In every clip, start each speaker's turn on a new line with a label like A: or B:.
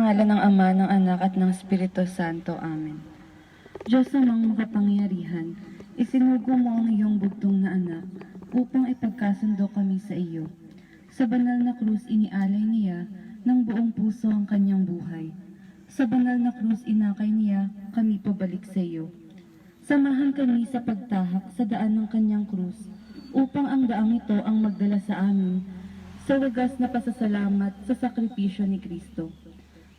A: ngalan ng Ama, ng Anak, at ng Espiritu Santo. Amen. Diyos namang makapangyarihan, isinugo mo ang iyong bugtong na anak upang ipagkasundo kami sa iyo. Sa banal na krus inialay niya ng buong puso ang kanyang buhay. Sa banal na krus inakay niya kami pabalik sa iyo. Samahan kami sa pagtahak sa daan ng kanyang krus upang ang daang ito ang magdala sa amin sa wagas na pasasalamat sa sakripisyo ni Kristo.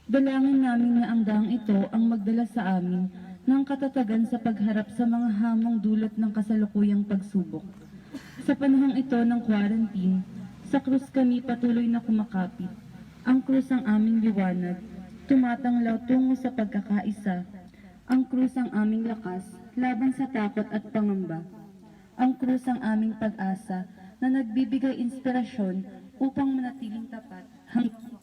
A: Dalangin namin na ang daang ito ang magdala sa amin ng katatagan sa pagharap sa mga hamong dulot ng kasalukuyang pagsubok. Sa panahong ito ng quarantine, sa krus kami patuloy na kumakapit. Ang krus ang aming liwanag, tumatanglaw tungo sa pagkakaisa. Ang krus ang aming lakas, laban sa takot at pangamba. Ang krus ang aming pag-asa na nagbibigay inspirasyon upang manatiling tapat hanggang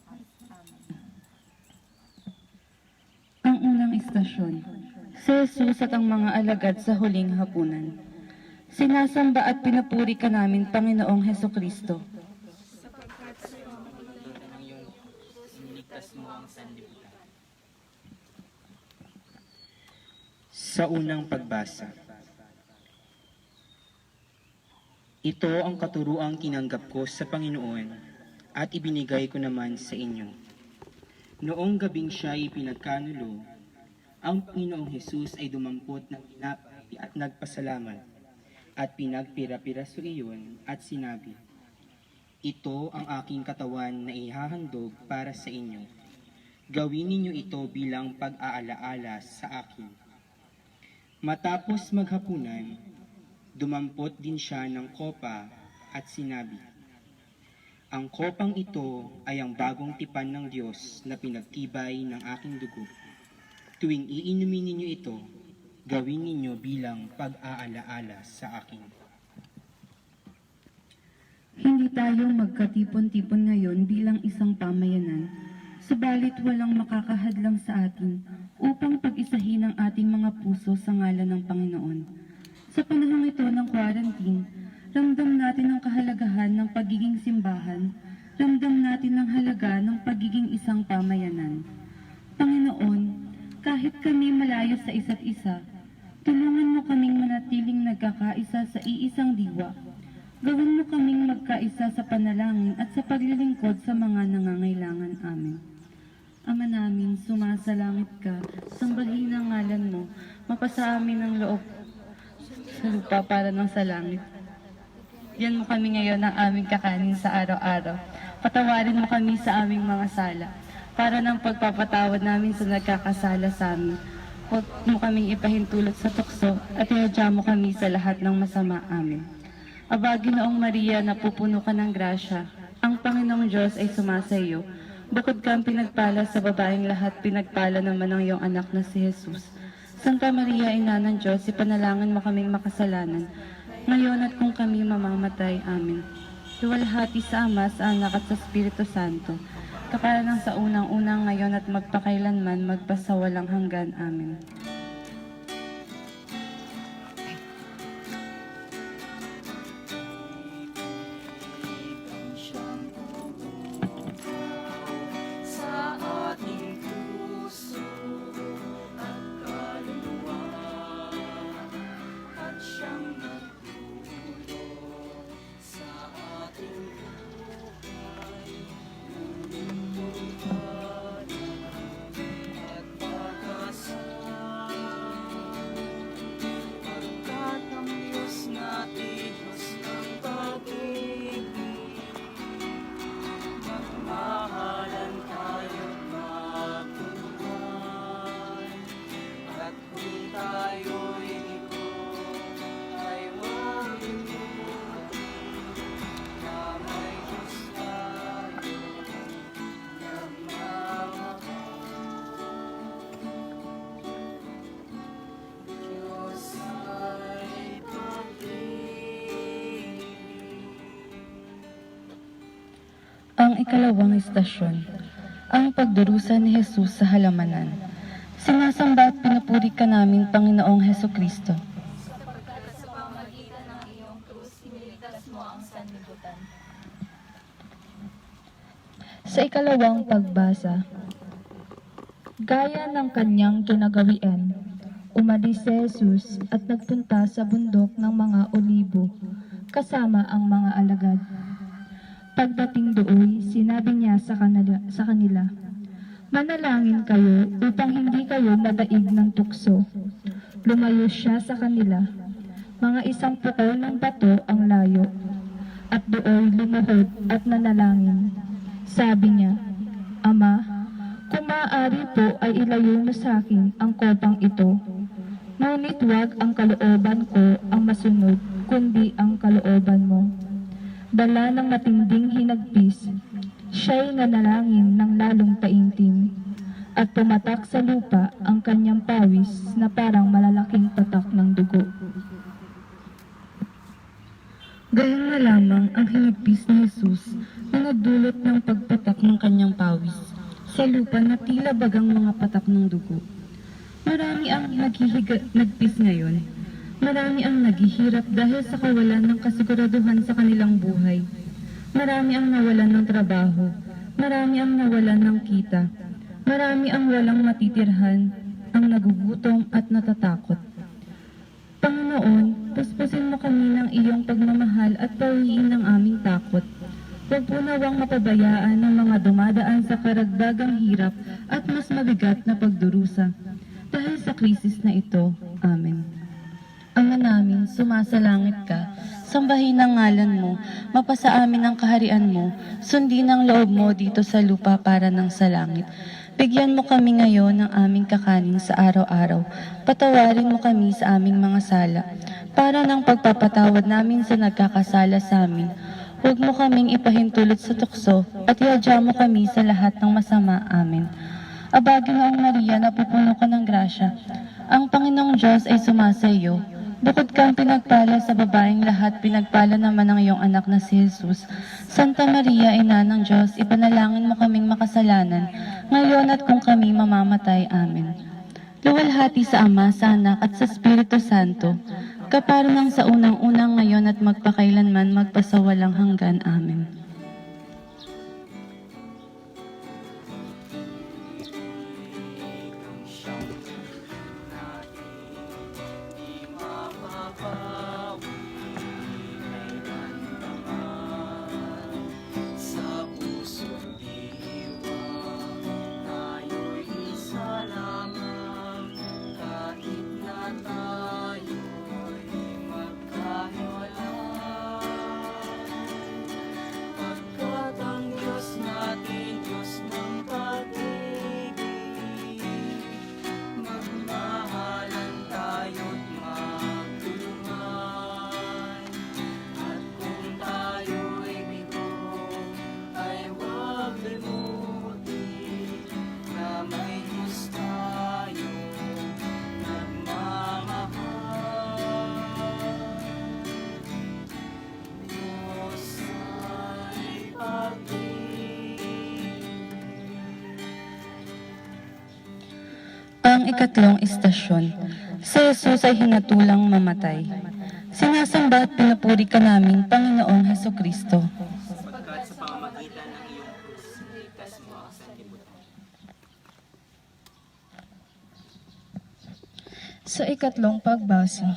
A: ang unang istasyon. Si Jesus at ang mga alagad sa huling hapunan. Sinasamba at pinupuri ka namin, Panginoong Hesukristo.
B: Sapagkat sa pamamagitan ng iyong krus, iniligtas mo ang sanlibutan.
C: Sa unang pagbasa. Ito ang katuruang tinanggap ko sa Panginoon at ibinigay ko naman sa inyo. Noong gabing siya ay pinagkanulo, ang Panginoong Hesus ay dumampot ng tinapay at nagpasalamat at pinagpira-piraso iyon at sinabi, "Ito ang aking katawan na ihahandog para sa inyo. Gawin ninyo ito bilang pag-aalaala sa akin." Matapos maghapunan, dumampot din siya ng kopa at sinabi, "Ang kopang ito ay ang bagong tipan ng Diyos na pinagtibay ng aking dugo. Tuwing iinumin ninyo ito, gawin ninyo bilang pag-aalaala sa akin."
A: Hindi tayo magkatipon-tipon ngayon bilang isang pamayanan, subalit walang makakahadlang sa atin upang pag-isahin ang ating mga puso sa ngalan ng Panginoon. Sa panahong ito ng quarantine, ramdam natin ang kahalagahan ng pagiging simbahan, ramdam natin ang halaga ng pagiging isang pamayanan. Panginoon, kahit kami malayo sa isa't isa, tulungan mo kaming manatiling nagkakaisa sa iisang diwa. Gawin mo kaming magkaisa sa panalangin at sa paglilingkod sa mga nangangailangan. Amen. Ama namin, sumasalangit ka, sambahin ang ngalan mo, mapasa amin ang loob sa lupa para ng sa langit. Yan mo kami ngayon ang aming kakanin sa araw-araw. Patawarin mo kami sa aming mga sala, para ng pagpapatawad namin sa nagkakasala sa amin. Huwag mo kaming ipahintulot sa tukso at ihadya mo kami sa lahat ng masama. Amin. Aba, Ginoong Maria, napupuno ka ng grasya. Ang Panginoong Diyos ay sumasa iyo. Bukod kang pinagpala sa babaeng lahat, pinagpala naman ang iyong anak na si Jesus. Santa Maria, Ina ng Diyos, ipanalangin mo kaming makasalanan, ngayon at kung kami mamamatay. Amen. Luwalhati sa Ama, sa Anak at sa Espiritu Santo, kapala ng sa unang-unang ngayon at magpakailanman, magpasawalang hanggan. Amen.
B: Sa ating puso at kaluluwa, at siyang nagtulong sa ating buhay, lumulutan at pag-asa. Pagkat ang Diyos natin, Diyos ng pag-ibig, magmahalan tayo't magtulungan. At kung tayo'y ito ay walimutin, na may Diyos tayo nagmamahal. Diyos ay pag-ibig.
A: Ang ikalawang istasyon, ang pagdurusa ni Jesus sa halamanan. Sinasamba at pinupuri ka namin, Panginoong Hesukristo.
D: Sapagkat sa pamamagitan ng iyong krus, iniligtas mo ang sanlibutan.
A: Sa ikalawang pagbasa,
E: Gaya ng kanyang kinagawian, umalis si Jesus at nagpunta sa bundok ng mga olibo kasama ang mga alagad. Pagdating doon, sinabi niya sa kanila, "Manalangin kayo upang hindi kayo madaig ng tukso." Lumayo siya sa kanila. Mga isang pukol ng bato ang layo, at doon lumuhod at nanalangin. Sabi niya, "Ama, kung maaari po ay ilayo mo sa akin ang kopang ito. Ngunit huwag ang kalooban ko ang masunod, kundi ang kalooban mo." Dala ng matinding hinagpis, siya'y nanalangin ng lalong taimtim, at pumatak sa lupa ang kanyang pawis na parang malalaking patak ng dugo.
A: Gayong na lamang ang hinagpis ni Jesus na nagdulot ng pagpatak ng kanyang pawis sa lupa na tila bagang mga patak ng dugo. Marami ang nagpis ngayon. Marami ang naghihirap dahil sa kawalan ng kasiguraduhan sa kanilang buhay. Marami ang nawalan ng trabaho. Marami ang nawalan ng kita. Marami ang walang matitirhan, ang nagugutom at natatakot. Panginoon, puspusin mo kami ng iyong pagmamahal at pawiin ng aming takot. Huwag po nawang mapabayaan ng mga dumadaan sa karagdagang hirap at mas mabigat na pagdurusa. Dahil sa krisis na ito, Amen. Ama namin, sumasalangit ka, sambahin ang ngalan mo, mapasa amin ang kaharian mo, sundin ang loob mo dito sa lupa para ng sa langit. Bigyan mo kami ngayon ng aming kakanin sa araw-araw. Patawarin mo kami sa aming mga sala, para ng pagpapatawad namin sa nagkakasala sa amin. Huwag mo kaming ipahintulot sa tukso, at iadya mo kami sa lahat ng masama. Amen. Aba, Ginoong Maria, napupuno ka ng grasya. Ang Panginoong Diyos ay sumasa iyo. Bukod kang pinagpala sa babaeng lahat, pinagpala naman ang iyong anak na si Jesus. Santa Maria, Ina ng Diyos, ipanalangin mo kaming makasalanan, ngayon at kung kami mamamatay. Amen. Luwalhati sa Ama, sa Anak, at sa Espiritu Santo, kaparo ng sa unang-unang ngayon at magpakailanman, magpasawalang hanggan. Amen. Ang ikatlong istasyon, si Jesus ay hinatulang mamatay. Sinasamba at pinupuri ka namin, Panginoong Hesukristo.
B: Sapagkat sa pamamagitan ng iyong krus, niligtas mo ang sanlibutan.
E: Sa ikatlong pagbasa,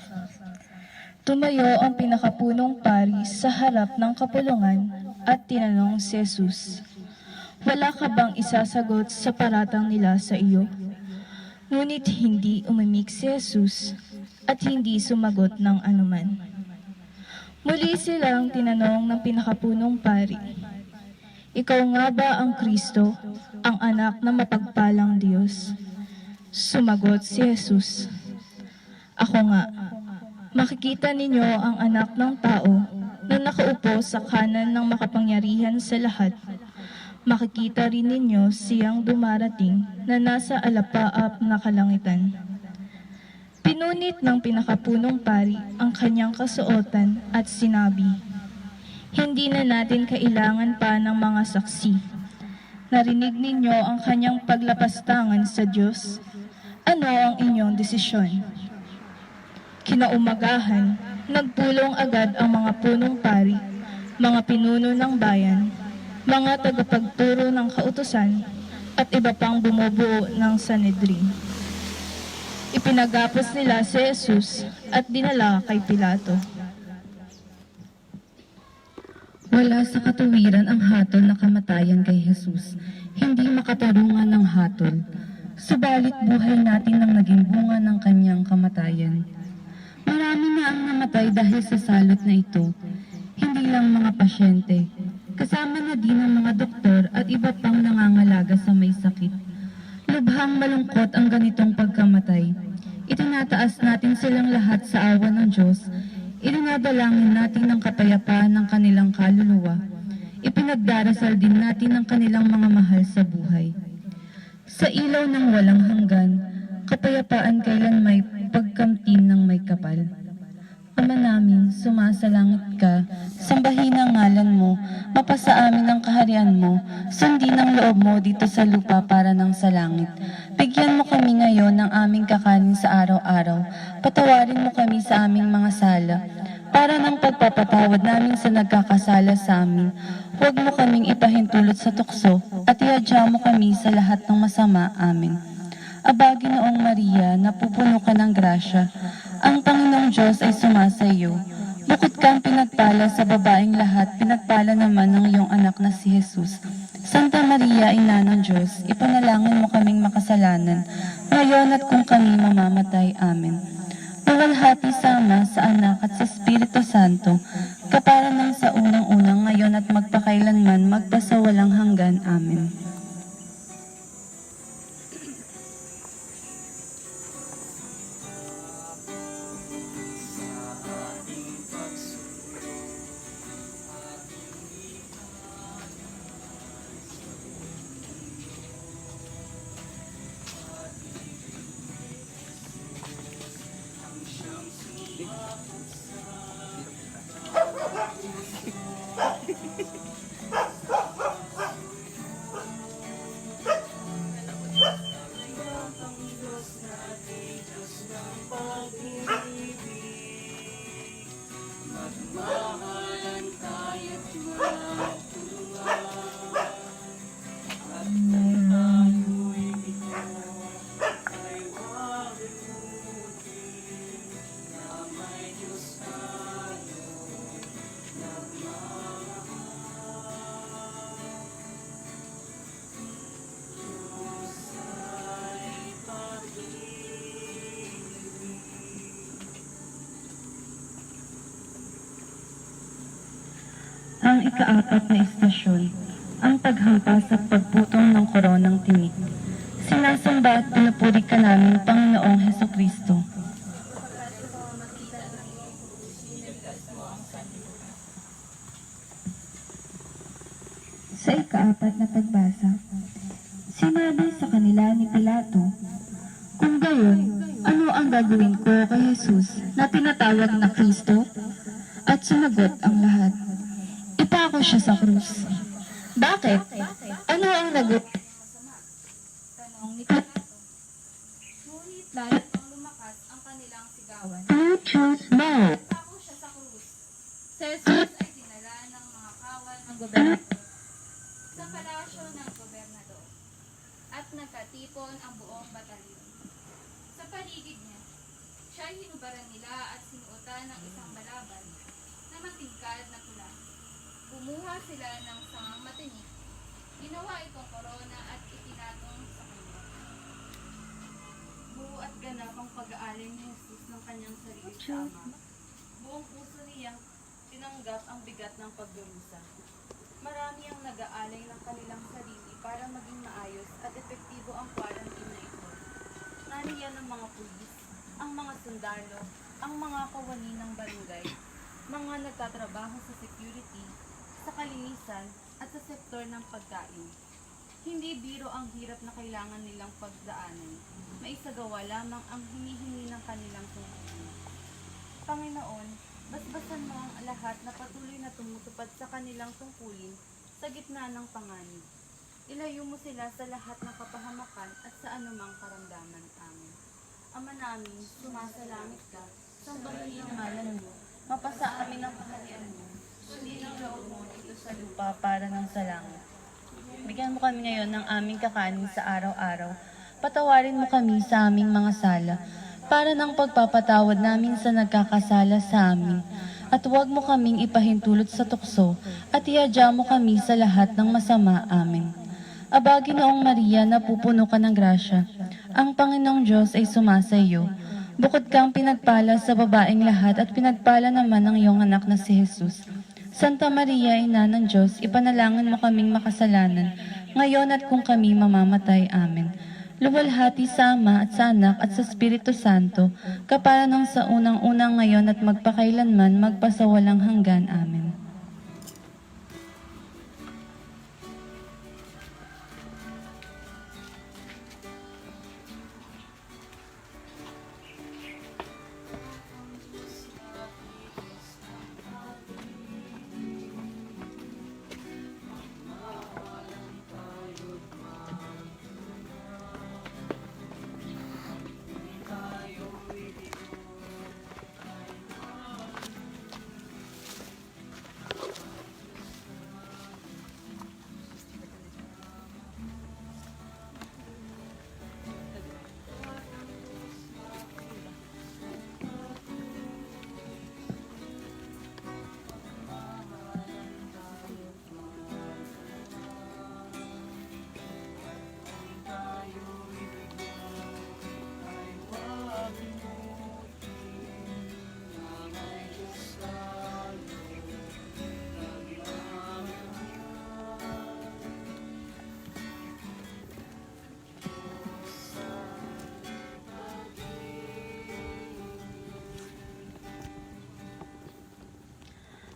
E: tumayo ang pinakapunong pari sa harap ng kapulungan at tinanong si Jesus, "Wala ka bang isasagot sa paratang nila sa iyo?" Ngunit hindi umimik si Jesus at hindi sumagot ng anuman. Muli silang tinanong ng pinakapunong pari, "Ikaw nga ba ang Kristo, ang anak ng mapagpalang Diyos?" Sumagot si Jesus, "Ako nga. Makikita ninyo ang anak ng tao na nakaupo sa kanan ng makapangyarihan sa lahat. Makikita rin ninyo siyang dumarating na nasa alapaap na kalangitan." Pinunit ng pinakapunong pari ang kanyang kasuotan at sinabi, "Hindi na natin kailangan pa ng mga saksi. Narinig ninyo ang kanyang paglapastangan sa Diyos. Ano ang inyong desisyon?" Kinaumagahan, nagpulong agad ang mga punong pari, mga pinuno ng bayan, mga tagapagturo ng kautusan, at iba pang bumubuo ng Sanhedrin. Ipinagapos nila si Jesus at dinala kay Pilato.
A: Wala sa katuwiran ang hatol na kamatayan kay Jesus. Hindi makatarungan ng hatol. Subalit buhay natin ang naging bunga ng kanyang kamatayan. Marami na ang namatay dahil sa salot na ito. Hindi lang mga pasyente. Kasama na din ang mga doktor at iba pang nangangalaga sa may sakit. Lubhang malungkot ang ganitong pagkamatay. Itinataas natin silang lahat sa awa ng Diyos. Irinadalangin natin ang kapayapaan ng kanilang kaluluwa. Ipinagdarasal din natin ang kanilang mga mahal sa buhay. Sa ilaw ng walang hanggan, kapayapaan kailan may pagkamtin ng may kapal. Ama namin, sumasalangit ka, sambahin ang ngalan mo, mapasa amin ang kaharian mo, sundin ang loob mo dito sa lupa para ng sa langit. Bigyan mo kami ngayon ng aming kakanin sa araw-araw, patawarin mo kami sa aming mga sala, para ng pagpapatawad namin sa nagkakasala sa amin. Huwag mo kaming ipahintulot sa tukso, at iadya mo kami sa lahat ng masama. Amen. Aba, Ginoong Maria, napupuno ka ng grasya, ang Panginoong Diyos ay sumasa iyo. Bukod kang pinagpala sa babaeng lahat, pinagpala naman ng iyong anak na si Jesus. Santa Maria, Ina ng Diyos, ipanalangin mo kaming makasalanan, ngayon at kung kami mamamatay. Amen. Mawalhati sa Ama, sa Anak at sa Espiritu Santo, kapara ng sa unang-unang ngayon at magpakailanman, magpasawalang hanggan. Amen. Ang ikaapat na istasyon, ang paghampas at pagputong ng koronang tinik. Sinasamba at pinupuri ka namin, Panginoong Hesukristo.
F: Sa ikaapat na pagbasa, sinabi sa kanila ni Pilato, "Kung gayon, ano ang gagawin ko kay Jesus na tinatawag na Kristo?" At sumagot ang lahat, "Ipako siya sa krus." "Bakit? Ano ang nagot?"
D: Tanong ni Pilato. Ngunit lalo pang lumakas ang kanilang sigawan.
F: "You choose mo."
D: Ipako siya sa krus. Si Jesus ay dinala ng mga kawal ng gobernador sa palasyo ng gobernador at nagkatipon ang buong batalyon. Sa paligid niya, siya ay hinubaran nila at sinuotan ng isang balabal na matingkad na pula. Kumuha sila ng sangang matinik, ginawa itong korona at itinatong sa kanya.
A: Buo at ganap ang pag-aalay ni Jesus ng kanyang sarili sa Ama. Buong puso niyang tinanggap ang bigat ng pagdurusa. Marami ang nag-aalay ng kanilang sarili para maging maayos at epektibo ang quarantine na ito. Naniyan ang mga pulis, ang mga sundalo, ang mga kawani ng barangay, mga nagtatrabaho sa security, sa kalinisan at sa sektor ng pagkain. Hindi biro ang hirap na kailangan nilang pagdaanan. Maisagawa lamang ang hinihingi ng kanilang tungkulin. Panginoon, basbasan mo ang lahat na patuloy na tumutupad sa kanilang tungkulin sa gitna ng panganib. Ilayo mo sila sa lahat ng kapahamakan at sa anumang karamdaman. Amen. Ama namin, sumasalangit ka, sambahin ang ngalan mo, mapasa amin ang kaharian mo, sundin ang loob mo dito sa lupa para ng sa langit. Bigyan mo kami ngayon ng aming kakanin sa araw-araw. Patawarin mo kami sa aming mga sala, para ng pagpapatawad namin sa nagkakasala sa amin. At huwag mo kaming ipahintulot sa tukso, at ihadya mo kami sa lahat ng masama. Amen. Aba, Ginoong Maria, napupuno ka ng grasya. Ang Panginoong Diyos ay sumasa iyo. Bukod kang pinagpala sa babaeng lahat at pinagpala naman ng iyong anak na si Jesus. Santa Maria, Ina ng Diyos, ipanalangin mo kaming makasalanan, ngayon at kung kami mamamatay. Amen. Luwalhati sa Ama at sa Anak at sa Espiritu Santo, kapara nang sa unang-unang ngayon at magpakailanman, magpasawalang hanggan. Amen.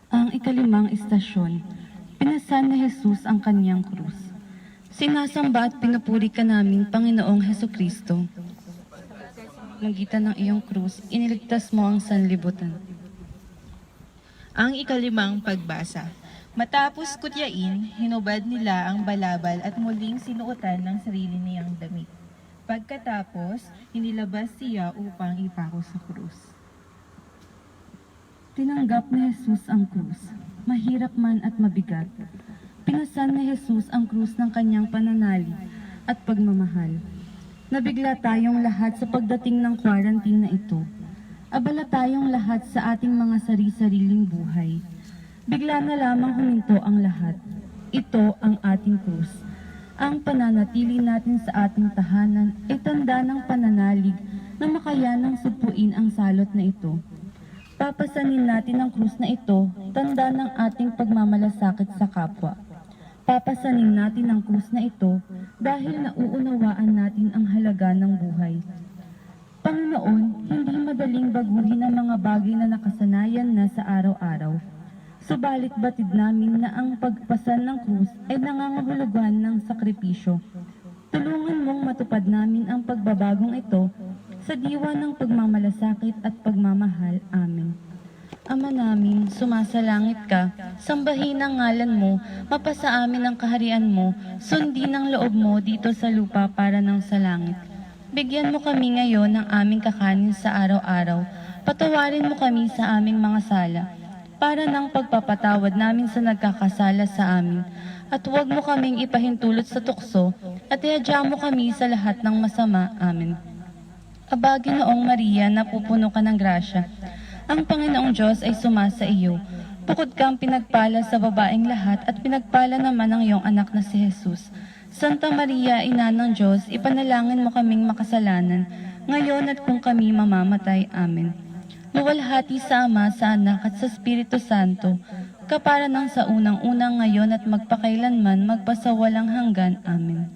A: Ang ikalimang istasyon, pinasan ni Jesus ang kanyang krus. Sinasamba at pinupuri ka namin, Panginoong Hesukristo. Magitan ng iyong krus, iniligtas mo ang sanlibutan.
G: Ang ikalimang pagbasa. Matapos kutyain, hinubad nila ang balabal at muling sinuotan ng sarili niyang damit. Pagkatapos, inilabas siya upang ipako sa krus.
A: Tinanggap ni Jesus ang krus, mahirap man at mabigat. Pinasan ni Jesus ang krus ng kanyang pananalig at pagmamahal. Nabigla tayong lahat sa pagdating ng quarantine na ito. Abala tayong lahat sa ating mga sari-sariling buhay. Bigla na lamang huminto ang lahat. Ito ang ating krus. Ang pananatili natin sa ating tahanan ay tanda ng pananalig na makayanang supuin ang salot na ito. Papasanin natin ang krus na ito, tanda ng ating pagmamalasakit sa kapwa. Papasanin natin ang krus na ito dahil nauunawaan natin ang halaga ng buhay. Panginoon, hindi madaling baguhin ang mga bagay na nakasanayan na sa araw-araw. Subalit batid namin na ang pagpasan ng krus ay nangangahulugan ng sakripisyo. Tulungan mong matupad namin ang pagbabagong ito sa diwa ng pagmamalasakit at pagmamahal. Amen. Ama namin, sumasalangit ka, sambahin ang ngalan mo, mapasa amin ang kaharian mo, sundin ang loob mo dito sa lupa para ng sa langit. Bigyan mo kami ngayon ng aming kakanin sa araw-araw, patawarin mo kami sa aming mga sala, para ng pagpapatawad namin sa nagkakasala sa amin, at huwag mo kaming ipahintulot sa tukso, at ihadya mo kami sa lahat ng masama. Amen. Aba, Ginoong Maria, napupuno ka ng grasya. Ang Panginoong Diyos ay sumasa iyo. Bukod kang pinagpala sa babaeng lahat at pinagpala naman ang iyong anak na si Jesus. Santa Maria, Ina ng Diyos, ipanalangin mo kaming makasalanan, ngayon at kung kami mamamatay. Amen. Luwalhati sa Ama, sa Anak at sa Espiritu Santo, kapara ng sa unang-unang ngayon at magpakailanman, magpasawalang hanggan. Amen.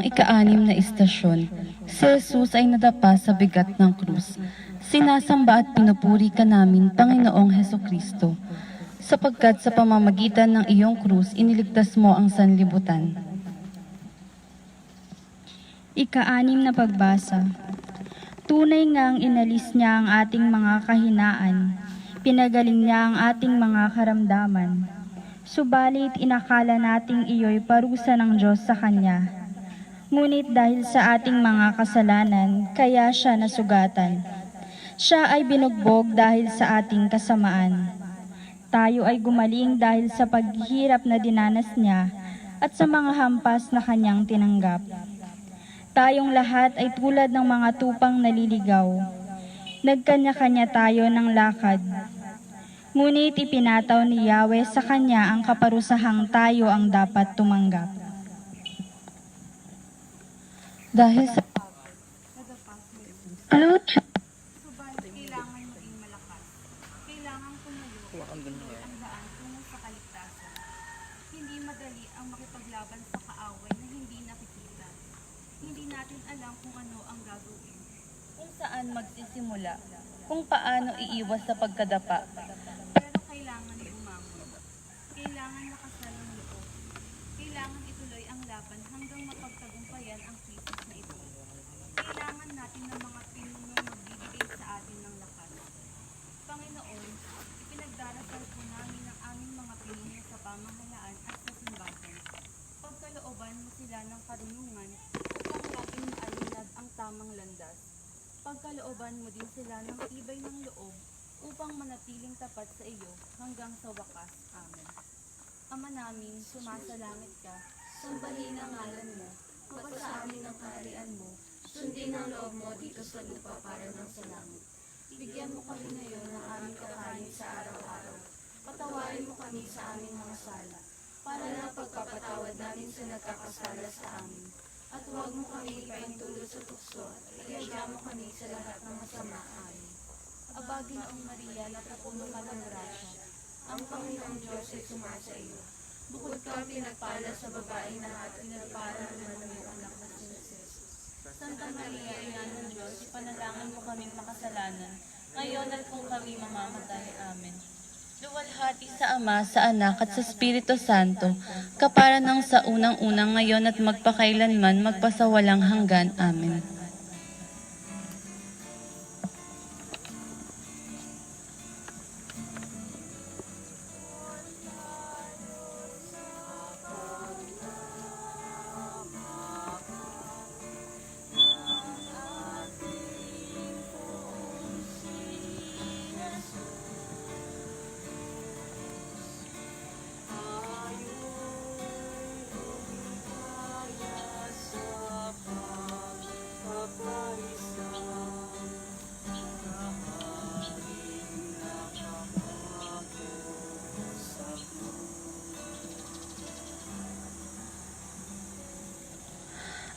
A: Ika-6 na istasyon, si Jesus ay nadapa sa bigat ng krus. Sinasamba at pinupuri ka namin, Panginoong Hesukristo, sapagkat sa pamamagitan ng iyong krus, iniligtas mo ang sanlibutan.
H: Ika-6 na pagbasa. Tunay ngang inalis niya ang ating mga kahinaan, pinagaling niya ang ating mga karamdaman. Subalit inakala nating iyo'y parusa ng Diyos sa Kanya. Ngunit dahil sa ating mga kasalanan, kaya siya nasugatan. Siya ay binugbog dahil sa ating kasamaan. Tayo ay gumaling dahil sa paghihirap na dinanas niya at sa mga hampas na kanyang tinanggap. Tayong lahat ay tulad ng mga tupang naliligaw. Nagkanya-kanya tayo ng lakad. Ngunit ipinataw ni Yahweh sa kanya ang kaparusahang tayo ang dapat tumanggap.
A: Dahil sa
D: Subalit kailangan maging malakas. Kailangan tumayo ang daan tungo sa kaligtasan. Hindi madali ang makipaglaban sa kaaway na hindi nakikita. Hindi natin alam kung ano ang gagawin.
A: kung saan magsisimula, kung paano iiwas sa pagkadapa.
D: Pero kailangan bumangon. Kailangan lakasan ng loob. Kailangan ituloy ang laban hanggang mapagtagumpayan ang krisis na ito. Kailangan natin ng mga pinunong magbibigay sa atin ng lakas. Panginoon, ipinagdarasal po namin ang aming mga pinuno sa pamahalaan at sa simbahan. Pagkalooban mo sila ng karunungan upang laging maalinag ang tamang landas. Pagkalooban mo din sila ng tibay ng loob upang manatiling tapat sa iyo hanggang sa wakas. Amen. Ama namin, sumasalangit ka, sambahin ang ngalan mo, mapasa amin ang kaharian mo, sundin ang loob mo dito sa lupa para ng sa langit. Bigyan mo kami ngayon ng aming kakanin sa araw-araw. Patawarin mo kami sa aming mga sala, para na pagpapatawad namin sa nagkakasala sa amin. At huwag mo kami ipaintulot sa tukso, at iadya mo kami sa lahat ng masama. Amen. Aba, Ginoong Maria, napupuno ka ng grasya. Ang Panginoong Diyos ay sumasa iyo. Bukod ka pinagpala sa babaeng lahat, pinagpala naman ang iyong anak na si Jesus. Santa Maria, Ina ng Diyos, ipanalangin mo kaming makasalanan, ngayon at kung kami mamamatay. Amen.
A: Luwalhati sa Ama, sa Anak at sa Espiritu Santo, kapara ng sa unang-unang ngayon at magpakailanman, magpasawalang hanggan. Amen.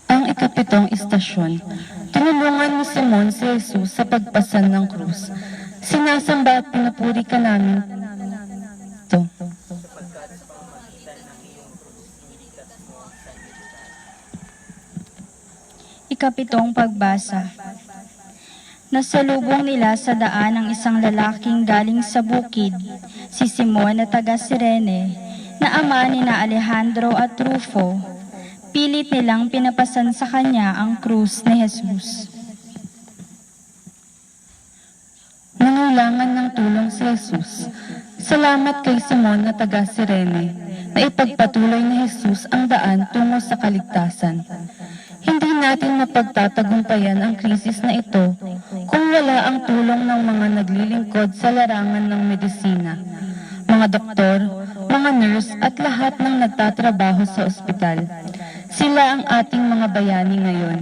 A: Ang ika-7 istasyon, tinulungan ni Simon si Jesus sa pagpasan ng krus. Sinasamba at pinupuri ka namin. Ito.
H: Ika-7 pagbasa. Nasalubong nila sa daan ang isang lalaking galing sa bukid, si Simon na taga Cirene, na ama ni na Alejandro at Rufo. Pilit nilang pinapasan sa kanya ang krus ni Jesus.
A: Nangailangan ng tulong si Jesus. Salamat kay Simon na taga Cirene, na ipagpatuloy ni Jesus ang daan tungo sa kaligtasan. Hindi natin mapagtatagumpayan ang krisis na ito kung wala ang tulong ng mga naglilingkod sa larangan ng medisina, mga doktor, mga nurse at lahat ng nagtatrabaho sa ospital. Sila ang ating mga bayani ngayon.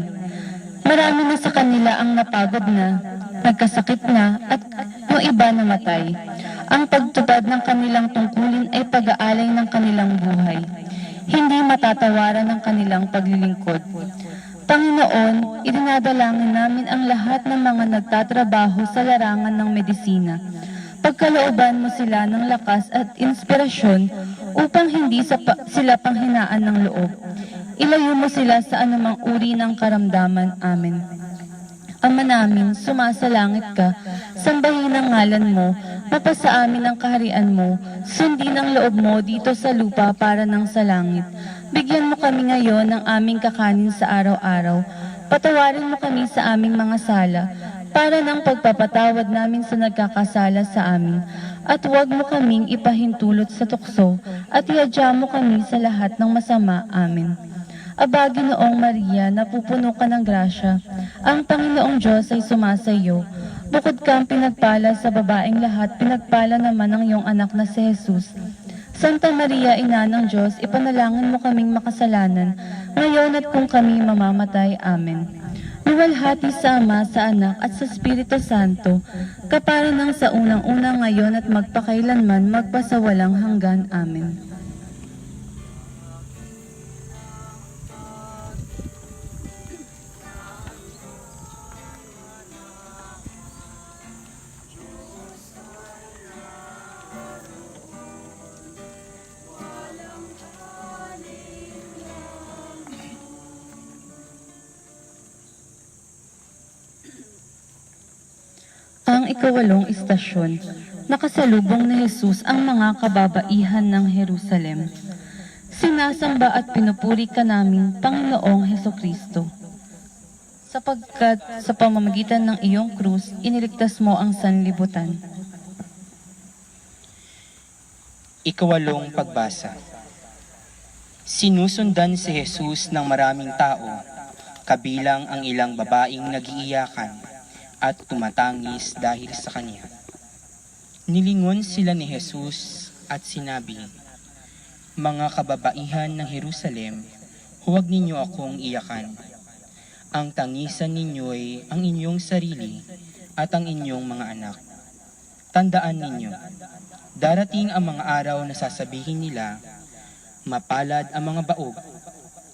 A: Marami na sa kanila ang napagod na, nagkasakit na at yung iba namatay. Ang pagtupad ng kanilang tungkulin ay pag-aalay ng kanilang buhay. Hindi matatawaran ng kanilang paglilingkod. Panginoon, idinadalangin namin ang lahat ng mga nagtatrabaho sa larangan ng medisina. Pagkalooban mo sila ng lakas at inspirasyon upang hindi sila panghinaan ng loob. Ilayo mo sila sa anumang uri ng karamdaman. Amen. Ama namin, sumasalangit ka, sambahin ang ngalan mo, mapasa amin ang kaharian mo, sundin ang loob mo dito sa lupa para ng sa langit. Bigyan mo kami ngayon ng aming kakanin sa araw-araw. Patawarin mo kami sa aming mga sala, para ng pagpapatawad namin sa nagkakasala sa amin. At huwag mo kaming ipahintulot sa tukso, at iadya mo kami sa lahat ng masama. Amen. Aba, Ginoong Maria, napupuno ka ng grasya. Ang Panginoong Diyos ay sumasa iyo. Bukod kang pinagpala sa babaeng lahat, pinagpala naman ang iyong anak na si Jesus. Santa Maria, Ina ng Diyos, ipanalangin mo kaming makasalanan, ngayon at kung kami mamamatay. Amen. Luwalhati sa Ama, sa Anak, at sa Espiritu Santo, kapara ng sa unang-unang ngayon at magpakailanman, magpasawalang hanggan. Amen. Ang ikawalong istasyon, nakasalubong ni Jesus ang mga kababaihan ng Jerusalem. Sinasamba at pinupuri ka namin, Panginoong Hesukristo. Sapagkat sa pamamagitan ng iyong krus, iniligtas mo ang sanlibutan.
C: Ikawalong pagbasa. Sinusundan si Jesus ng maraming tao, kabilang ang ilang babaeng nagiiyakan at tumatangis dahil sa kanya. Nilingon sila ni Jesus at sinabi, "Mga kababaihan ng Jerusalem, huwag ninyo akong iyakan. Ang tangisan ninyo'y ang inyong sarili at ang inyong mga anak. Tandaan ninyo, darating ang mga araw na sasabihin nila, mapalad ang mga baog,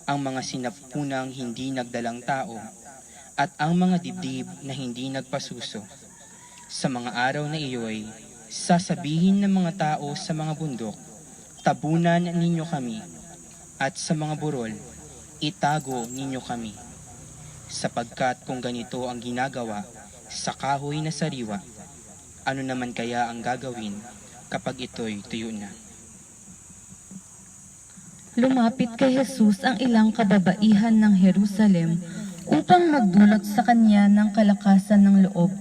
C: ang mga sinapunang hindi nagdalang tao, at ang mga dibdib na hindi nagpasuso. Sa mga araw na iyo'y sasabihin ng mga tao sa mga bundok, tabunan ninyo kami, at sa mga burol, itago ninyo kami. Sapagkat kung ganito ang ginagawa sa kahoy na sariwa, ano naman kaya ang gagawin kapag ito'y tuyo na?"
A: Lumapit kay Jesus ang ilang kababaihan ng Jerusalem upang magdulot sa kanya ng kalakasan ng loob.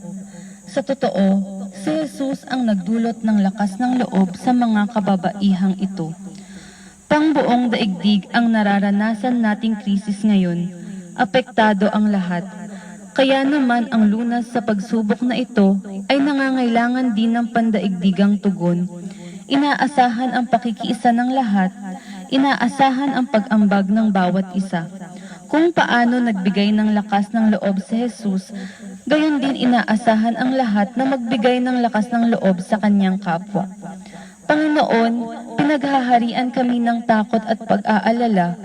A: Sa totoo, si Jesus ang nagdulot ng lakas ng loob sa mga kababaihang ito. Pangbuong daigdig ang nararanasan nating krisis ngayon. Apektado ang lahat. Kaya naman ang lunas sa pagsubok na ito ay nangangailangan din ng pandaigdigang tugon. Inaasahan ang pakikiisa ng lahat, inaasahan ang pag-ambag ng bawat isa. Kung paano nagbigay ng lakas ng loob si Jesus, gayon din inaasahan ang lahat na magbigay ng lakas ng loob sa kanyang kapwa. Panginoon, pinaghaharian kami ng takot at pag-aalala.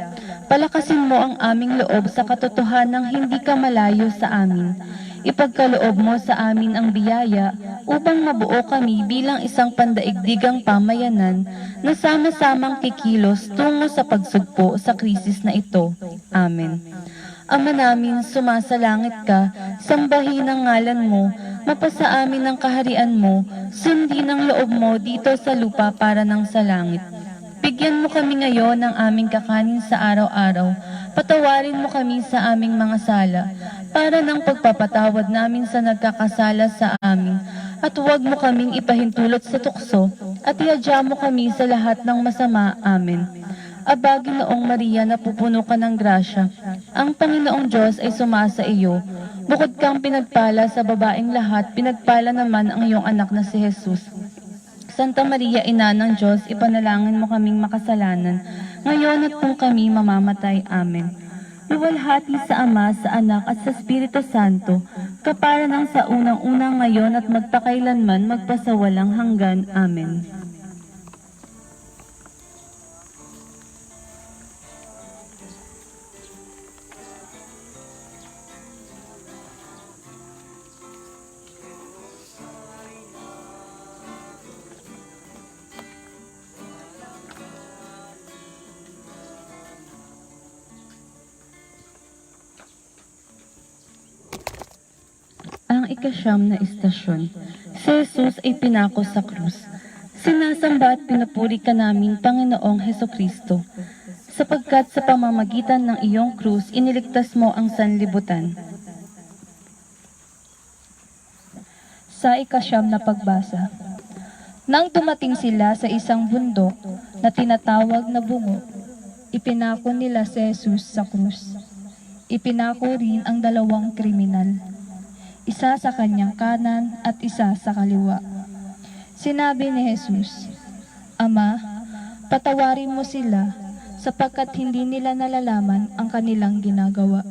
A: Palakasin mo ang aming loob sa katotohanang hindi ka malayo sa amin. Ipagkaloob mo sa amin ang biyaya upang mabuo kami bilang isang pandaigdigang pamayanan na sama-samang kikilos tungo sa pagsugpo sa krisis na ito. Amen. Ama namin, sumasalangit ka, sambahin ang ngalan mo, mapasa amin ang kaharian mo, sundin ang loob mo dito sa lupa para ng sa langit. Bigyan mo kami ngayon ng aming kakanin sa araw-araw. Patawarin mo kami sa aming mga sala, para ng pagpapatawad namin sa nagkakasala sa amin. At huwag mo kaming ipahintulot sa tukso, at iadya mo kami sa lahat ng masama. Amen. Aba, Ginoong Maria, napupuno ka ng grasya. Ang Panginoong Diyos ay sumasa iyo. Bukod kang pinagpala sa babaeng lahat, pinagpala naman ang iyong anak na si Jesus. Santa Maria, Ina ng Diyos, ipanalangin mo kaming makasalanan, ngayon at kung kami mamamatay. Amen. Luwalhati sa Ama, sa Anak, at sa Espiritu Santo, kapara ng sa unang-unang ngayon at magpakailanman, magpasawalang hanggan. Amen. Ang ikasyam na istasyon. Si Jesus ay pinako sa krus. Sinasamba at pinupuri ka namin, Panginoong Hesukristo, sapagkat sa pamamagitan ng iyong krus, iniligtas mo ang sanlibutan.
E: Sa ikasyam na pagbasa. Nang dumating sila sa isang bundok na tinatawag na bungo, ipinako nila si Jesus sa krus. Ipinako rin ang dalawang kriminal, isa sa kanyang kanan at isa sa kaliwa. Sinabi ni Jesus, Ama, patawarin mo sila sapagkat hindi nila nalalaman ang kanilang ginagawa.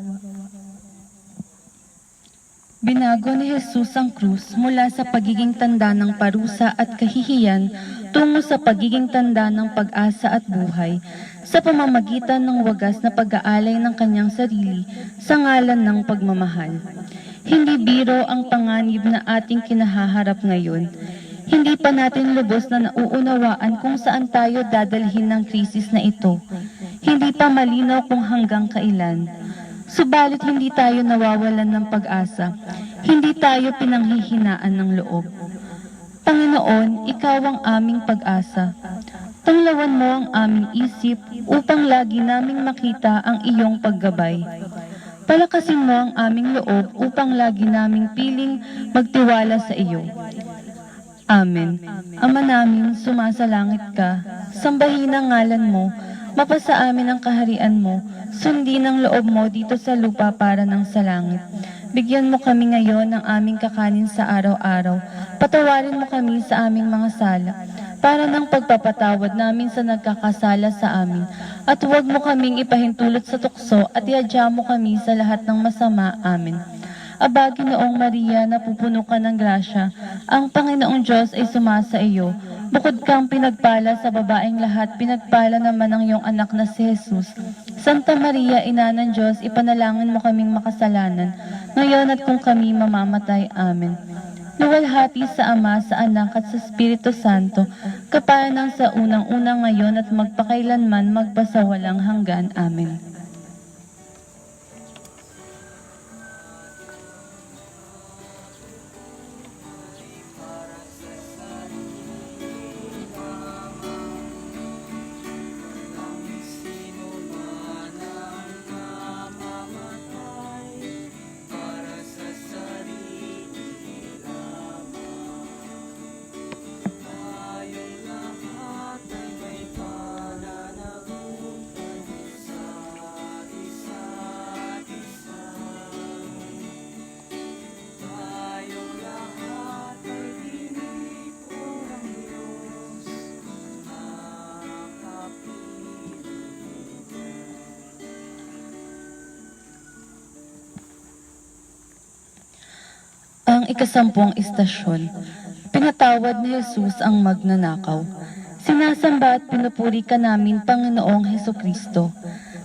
A: Binago ni Jesus ang krus mula sa pagiging tanda ng parusa at kahihiyan tungo sa pagiging tanda ng pag-asa at buhay sa pamamagitan ng wagas na pag-aalay ng kanyang sarili sa ngalan ng pagmamahal. Hindi biro ang panganib na ating kinahaharap ngayon. Hindi pa natin lubos na nauunawaan kung saan tayo dadalhin ng krisis na ito. Hindi pa malinaw kung hanggang kailan. Subalit hindi tayo nawawalan ng pag-asa. Hindi tayo pinanghihinaan ng loob. Panginoon, Ikaw ang aming pag-asa. Tunglawan mo ang aming isip upang lagi naming makita ang iyong paggabay. Palakasin mo ang aming loob upang lagi naming piling magtiwala sa iyo. Amen. Ama namin, sumasalangit ka. Sambahin ang ngalan mo. Mapasa amin ang kaharian mo. Sundin ang loob mo dito sa lupa para ng sa langit. Bigyan mo kami ngayon ng aming kakanin sa araw-araw. Patawarin mo kami sa aming mga sala, para ng pagpapatawad namin sa nagkakasala sa amin. At huwag mo kaming ipahintulot sa tukso at iadya mo kami sa lahat ng masama. Amen. Aba, Ginoong Maria, napupuno ka ng grasya. Ang Panginoong Diyos ay sumasa iyo. Bukod kang pinagpala sa babaeng lahat, pinagpala naman ang iyong anak na si Jesus. Santa Maria, Ina ng Diyos, ipanalangin mo kaming makasalanan, ngayon at kung kami mamamatay. Amen. Luwalhati sa Ama, sa Anak at sa Espiritu Santo, kapanan sa unang-unang ngayon at magpakailanman magpasawalang hanggan. Amen. Ang ikasampung istasyon. Pinatawad ni Jesus ang magnanakaw. Sinasamba at pinupuri ka namin, Panginoong Hesukristo,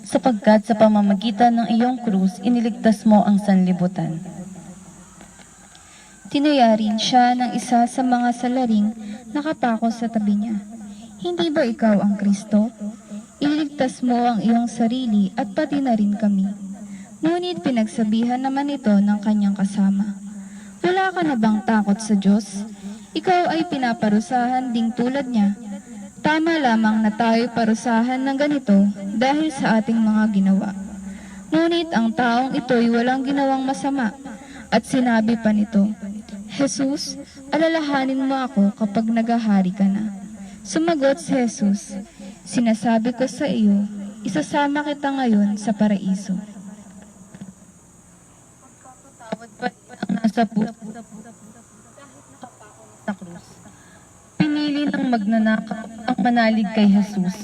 A: sapagkat sa pamamagitan ng iyong krus, iniligtas mo ang sanlibutan.
F: Tinayarin siya ng isa sa mga salaring nakapako sa tabi niya. Hindi ba ikaw ang Kristo? Ililigtas mo ang iyong sarili at pati na rin kami. Ngunit pinagsabihan naman ito ng kanyang kasama. Wala ka na bang takot sa Diyos? Ikaw ay pinaparusahan ding tulad niya. Tama lamang na tayo parusahan ng ganito dahil sa ating mga ginawa. Ngunit ang taong ito'y walang ginawang masama at sinabi pa nito, Jesus, alalahanin mo ako kapag naghahari ka na. Sumagot si Jesus, sinasabi ko sa iyo, isasama kita ngayon sa paraiso.
A: Nasa puso sa krus. Pinili ng magnanakaw ang manalig kay Jesus.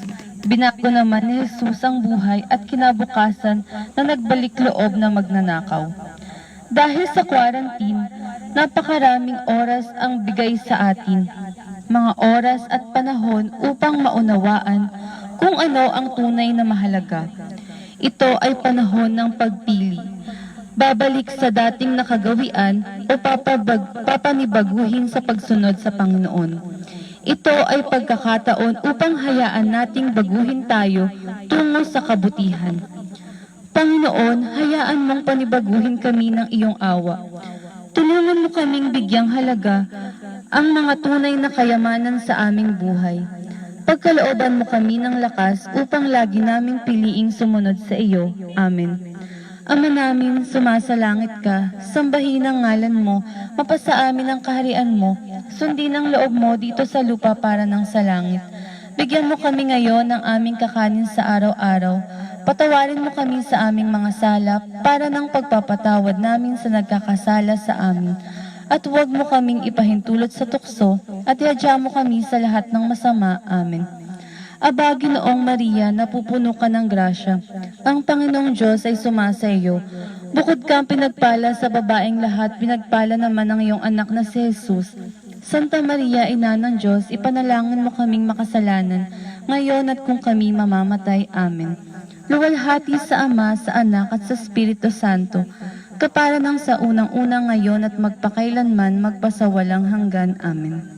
A: Binago naman ni Jesus ang buhay at kinabukasan na nagbalik loob na magnanakaw. Dahil sa quarantine, napakaraming oras ang bigay sa atin. Mga oras at panahon upang maunawaan kung ano ang tunay na mahalaga. Ito ay panahon ng pagpili. Babalik sa dating nakagawian o papanibaguhin sa pagsunod sa Panginoon. Ito ay pagkakataon upang hayaan nating baguhin tayo tungo sa kabutihan. Panginoon, hayaan mong panibaguhin kami ng iyong awa. Tulungan mo kaming bigyang halaga ang mga tunay na kayamanan sa aming buhay. Pagkalooban mo kami ng lakas upang lagi naming piliing sumunod sa iyo. Amen. Ama namin, sumasalangit ka, sambahin ang ngalan mo, mapasa amin ang kaharian mo, sundin ang loob mo dito sa lupa para ng sa langit. Bigyan mo kami ngayon ng aming kakanin sa araw-araw. Patawarin mo kami sa aming mga sala para ng pagpapatawad namin sa nagkakasala sa amin. At huwag mo kaming ipahintulot sa tukso at ihadya mo kami sa lahat ng masama. Amen. Aba, Ginoong Maria, napupuno ka ng grasya. Ang Panginoong Diyos ay sumasa iyo. Bukod kang pinagpala sa babaeng lahat, pinagpala naman ang iyong anak na si Jesus. Santa Maria, Ina ng Diyos, ipanalangin mo kaming makasalanan, ngayon at kung kami mamamatay. Amen. Luwalhati sa Ama, sa Anak at sa Espiritu Santo, kapara ng sa unang-unang ngayon at magpakailanman, magpasawalang hanggan. Amen.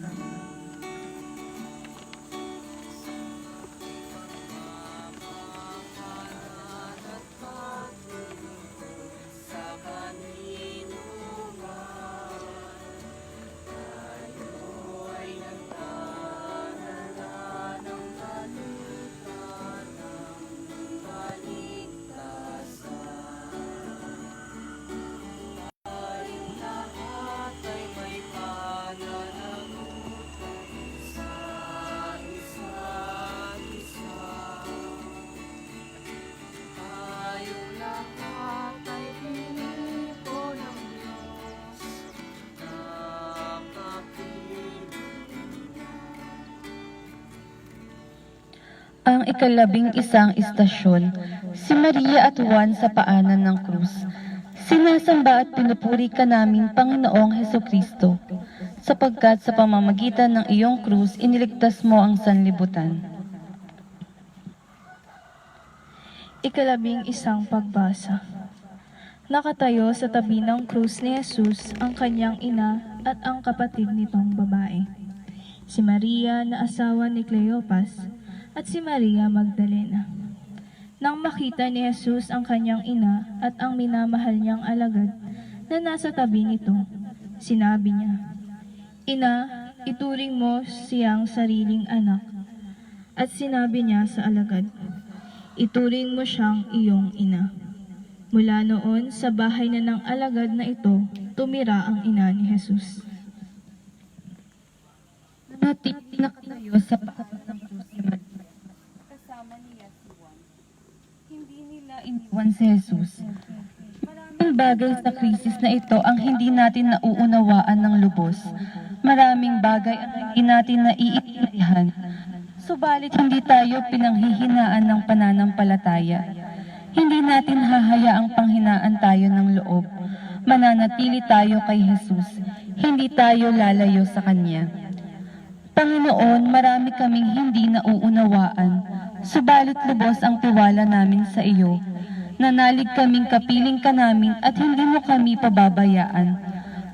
A: Ang ika-11 istasyon, si Maria at Juan sa paanan ng krus. Sinasamba at pinupuri ka namin, Panginoong Hesukristo, sapagkat sa pamamagitan ng iyong krus, iniligtas mo ang sanlibutan.
E: Ika-11 pagbasa. Nakatayo sa tabi ng krus ni Jesus ang kanyang ina at ang kapatid nitong babae. Si Maria na asawa ni Cleopas at si Maria Magdalena. Nang makita ni Jesus ang kanyang ina at ang minamahal niyang alagad na nasa tabi nito, sinabi niya, "Ina, ituring mo siyang sariling anak." At sinabi niya sa alagad, "Ituring mo siyang iyong ina." Mula noon, sa bahay na ng alagad na ito, tumira ang ina ni Jesus.
A: Nanatili na kayo sa paanan ng krus ni Maria. Kasama niya si Juan. Hindi nila iniwan si Jesus. Maraming bagay sa krisis na ito ang hindi natin nauunawaan ng lubos. Maraming bagay ang hindi natin naiintindihan. Subalit hindi tayo pinanghihinaan ng pananampalataya. Hindi natin hahayaang panghinaan tayo ng loob. Mananatili tayo kay Jesus. Hindi tayo lalayo sa Kanya. Panginoon, marami kaming hindi nauunawaan, subalit lubos ang tiwala namin sa iyo. Nanalig kaming kapiling ka namin at hindi mo kami pababayaan.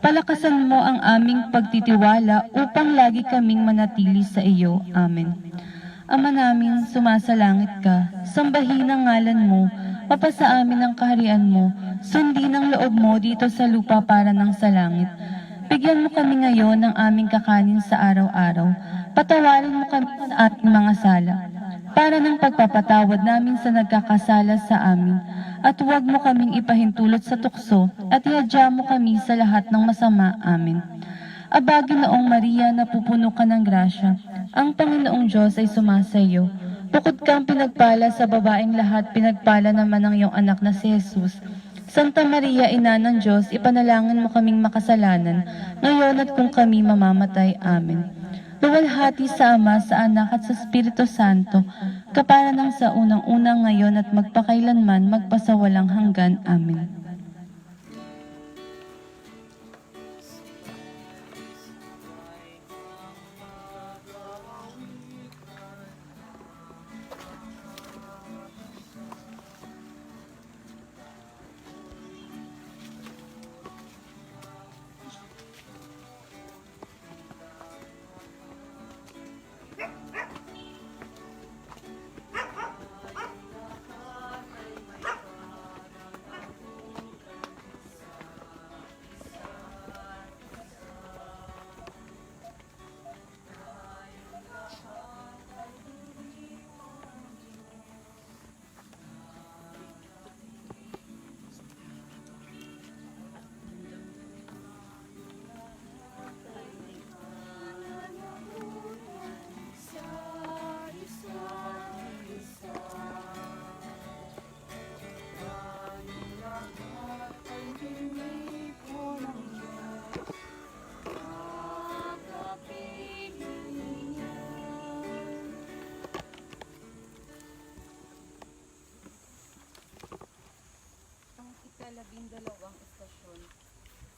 A: Palakasan mo ang aming pagtitiwala upang lagi kaming manatili sa iyo. Amen. Ama namin, sumasalangit ka, sambahin ang ngalan mo, mapasa amin ang kaharian mo, sundin ang loob mo dito sa lupa para ng sa langit. Bigyan mo kami ngayon ng aming kakanin sa araw-araw. Patawarin mo kami sa ating mga sala, para ng pagpapatawad namin sa nagkakasala sa amin. At huwag mo kaming ipahintulot sa tukso, at ihadya mo kami sa lahat ng masama. Amen. Aba, Ginoong Maria, napupuno ka ng grasya. Ang Panginoong Diyos ay sumasa iyo. Bukod kang pinagpala sa babaeng lahat, pinagpala naman ang iyong anak na si Jesus. Santa Maria, Ina ng Diyos, ipanalangin mo kaming makasalanan, ngayon at kung kami mamamatay. Amen. Luwalhati sa Ama, sa Anak at sa Espiritu Santo, kapara ng sa unang-unang ngayon at magpakailanman, magpasawalang hanggan. Amen.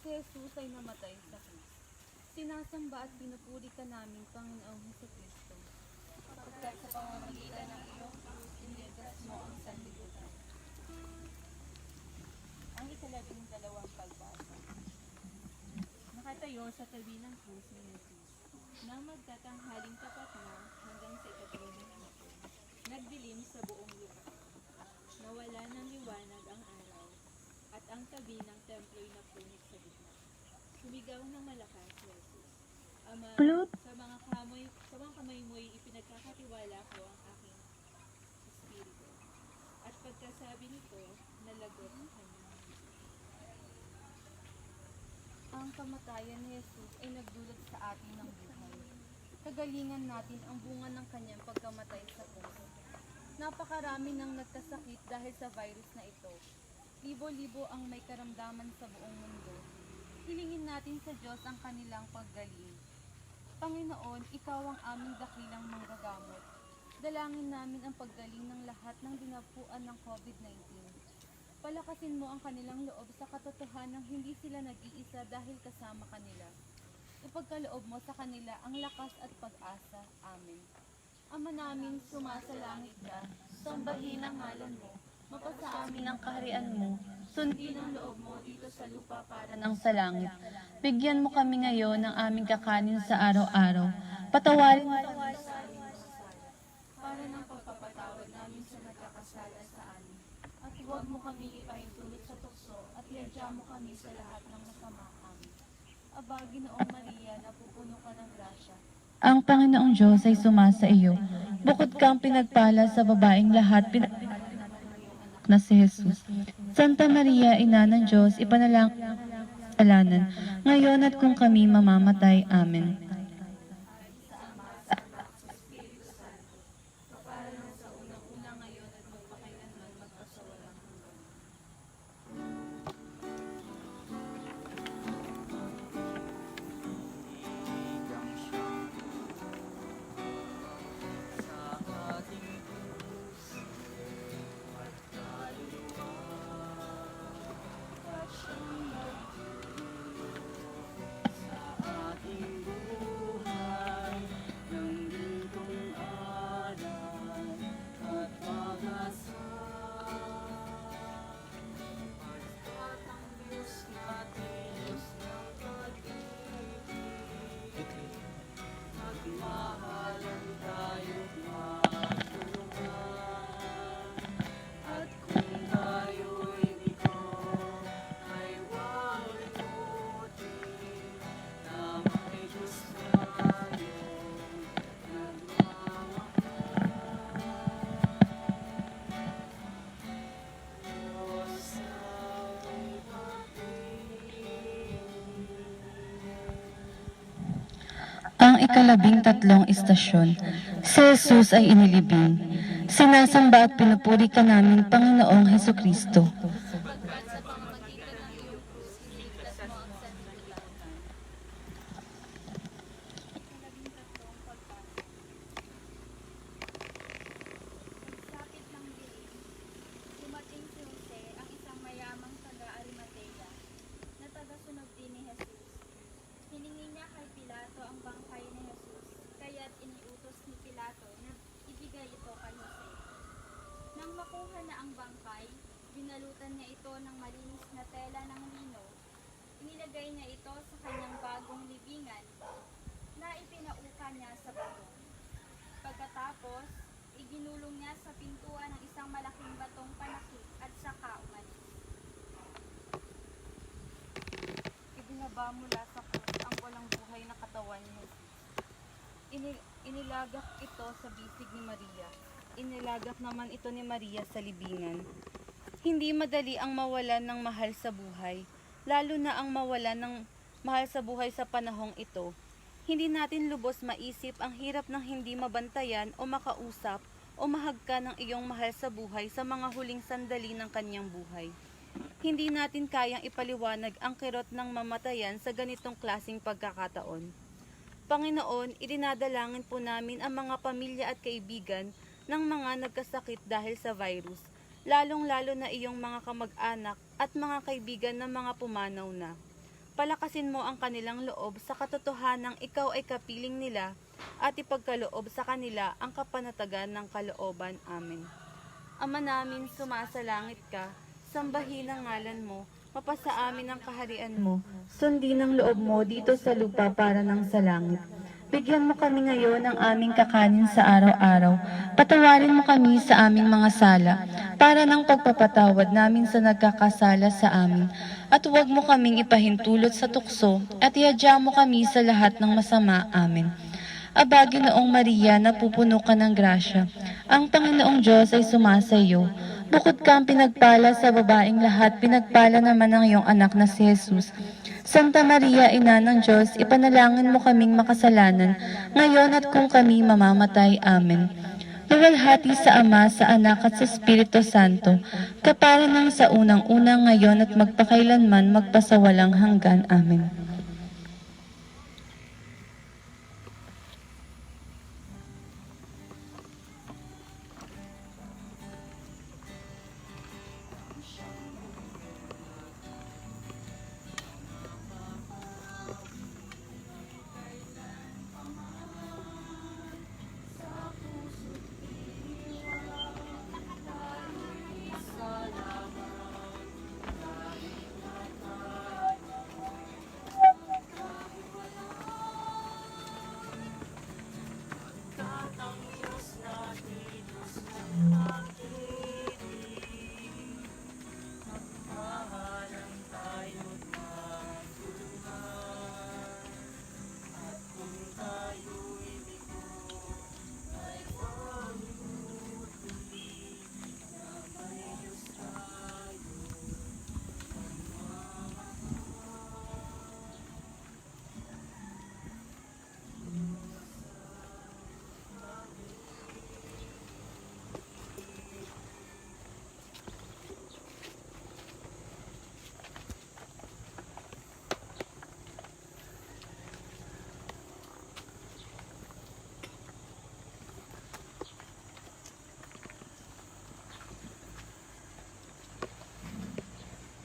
A: si Jesus ay namatay sa krus. Sinasamba at pinupuri ka namin, Panginoong Hesukristo. Pagkat sa pamamagitan ng iyong krus, iniligtas mo ang sanlibutan.
G: Ang ika-12 pagbasa. Nakatayo sa tabi ng krus ni Jesus, na magtatanghaling tapat na hanggang sa ika-3 ng hapon. Nagdilim sa buong lupa. Nawala ng liwanag ang araw, at ang tabi ng templo'y napunit sa gitna. Sumigaw ng malakas si Jesus, Ama, sa mga kamay mo'y ipinagkakatiwala ko ang aking espiritu. At pagkasabi nito, nalagot ang kanyang ngipin.
A: Ang kamatayan ni Jesus ay nagdulot sa atin ng buhay. Kagalingan natin ang bunga ng kanyang pagkamatay sa krus. Napakarami nang nagkasakit dahil sa virus na ito. Libo-libo ang may karamdaman sa buong mundo. Hilingin natin sa Diyos ang kanilang paggaling. Panginoon, Ikaw ang aming dakilang manggagamot. Dalangin namin ang paggaling ng lahat ng dinapuan ng COVID-19. Palakasin mo ang kanilang loob sa katotohanang hindi sila nag-iisa dahil kasama kanila. Ipagkaloob mo sa kanila ang lakas at pag-asa. Amen. Ama namin, sumasalangit ka, sambahin ang ngalan mo, mapasa amin ang kaharian mo, sundin ang loob mo dito sa lupa para ng sa langit. Bigyan mo kami ngayon ng aming kakanin sa araw-araw. Patawarin mo kami sa aming kasala, para ng pagpapatawad namin sa nagkakasala sa amin. At huwag mo kami ipahintulot sa tukso, at iadya mo kami sa lahat ng masama. Amen. Aba, Ginoong Maria, napupuno ka ng grasya. Ang Panginoong Diyos ay sumasa iyo. Bukod kang pinagpala sa babaeng lahat, na si Jesus. Santa Maria, Ina ng Diyos, ipanalangin ang kasalanan, ngayon at kung kami mamamatay. Amen. Ang ika-13 istasyon, si Jesus ay inilibing. Sinasamba at pinupuri ka namin, Panginoong Hesukristo.
D: Pagsapit ng dilim, dumating si Jose, ang isang mayamang taga-Arimatea, na taga-sunog din ni Jesus. Hiningi niya kay Pilato ang bangkay ni Jesus, kaya't iniutos ni Pilato na ibigay ito kay Jose. Nang makuha na ang bangkay, binalutan niya ito ng malinis na tela ng lino. Inilagay niya ito sa kanyang bagong libingan na ipinauka niya sa bato. Pagkatapos, iginulong niya sa pintuan ng isang malaking batong panakip at saka umalis.
A: Ibinaba mula sa krus ang walang buhay na katawan ni Jesus. Inilagak ito sa bisig ni Maria. Inilagak naman ito ni Maria sa libingan. Hindi madali ang mawalan ng mahal sa buhay, lalo na ang mawalan ng mahal sa buhay sa panahong ito. Hindi natin lubos maisip ang hirap ng hindi mabantayan o makausap o mahagka ng iyong mahal sa buhay sa mga huling sandali ng kanyang buhay. Hindi natin kayang ipaliwanag ang kirot ng mamatayan sa ganitong klasing pagkakataon. Panginoon, idinadalangin po namin ang mga pamilya at kaibigan ng mga nagkasakit dahil sa virus, lalong-lalo na iyong mga kamag-anak at mga kaibigan ng mga pumanaw na. Palakasin mo ang kanilang loob sa katotohanang ikaw ay kapiling nila at ipagkaloob sa kanila ang kapanatagan ng kalooban. Amen. Ama namin, sumasalangit ka, sambahin ang ngalan mo, mapasa amin ang kaharian mo, sundin ang loob mo dito sa lupa para ng sa langit. Bigyan mo kami ngayon ng aming kakanin sa araw-araw. Patawarin mo kami sa aming mga sala, para ng pagpapatawad namin sa nagkakasala sa amin. At huwag mo kaming ipahintulot sa tukso, at iadya mo kami sa lahat ng masama. Amen. Aba, Ginoong Maria, napupuno ka ng grasya. Ang Panginoong Diyos ay sumasa iyo. Bukod kang pinagpala sa babaeng lahat, pinagpala naman ang iyong anak na si Jesus. Santa Maria, Ina ng Diyos, ipanalangin mo kaming makasalanan, ngayon at kung kami mamamatay. Amen. Luwalhati sa Ama, sa Anak at sa Espiritu Santo, kapara ng sa unang-unang ngayon at magpakailanman magpasawalang hanggan. Amen.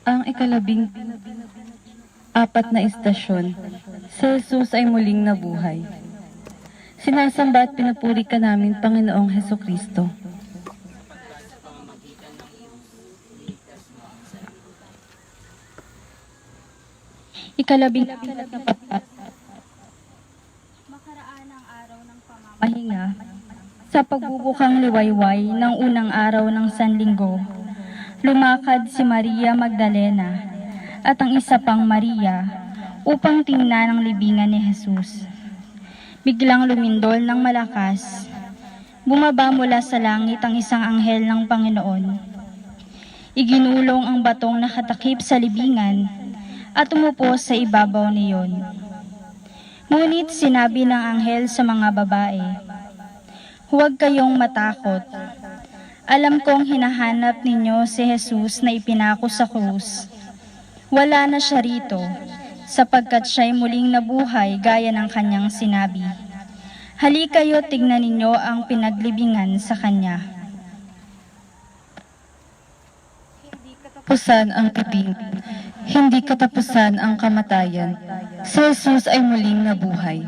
A: Ang apat na istasyon, si Jesus ay muling nabuhay. Sinasamba at pinupuri ka namin, Panginoong Hesukristo.
H: Makaraan ang araw ng pamamahinga sa pagbubukang liwayway ng unang araw ng Sanlinggo. Lumakad si Maria Magdalena at ang isa pang Maria upang tingnan ang libingan ni Jesus. Biglang lumindol ng malakas. Bumaba mula sa langit ang isang anghel ng Panginoon. Iginulong ang batong nakatakip sa libingan at umupo sa ibabaw niyon. Ngunit sinabi ng anghel sa mga babae, "Huwag kayong matakot. Alam kong hinahanap ninyo si Jesus na ipinako sa krus. Wala na siya rito, sapagkat siya'y muling nabuhay gaya ng kanyang sinabi. Halikayo, tignan ninyo ang pinaglibingan sa kanya."
A: Hindi katapusan ang libing, hindi katapusan ang kamatayan. Si Jesus ay muling nabuhay.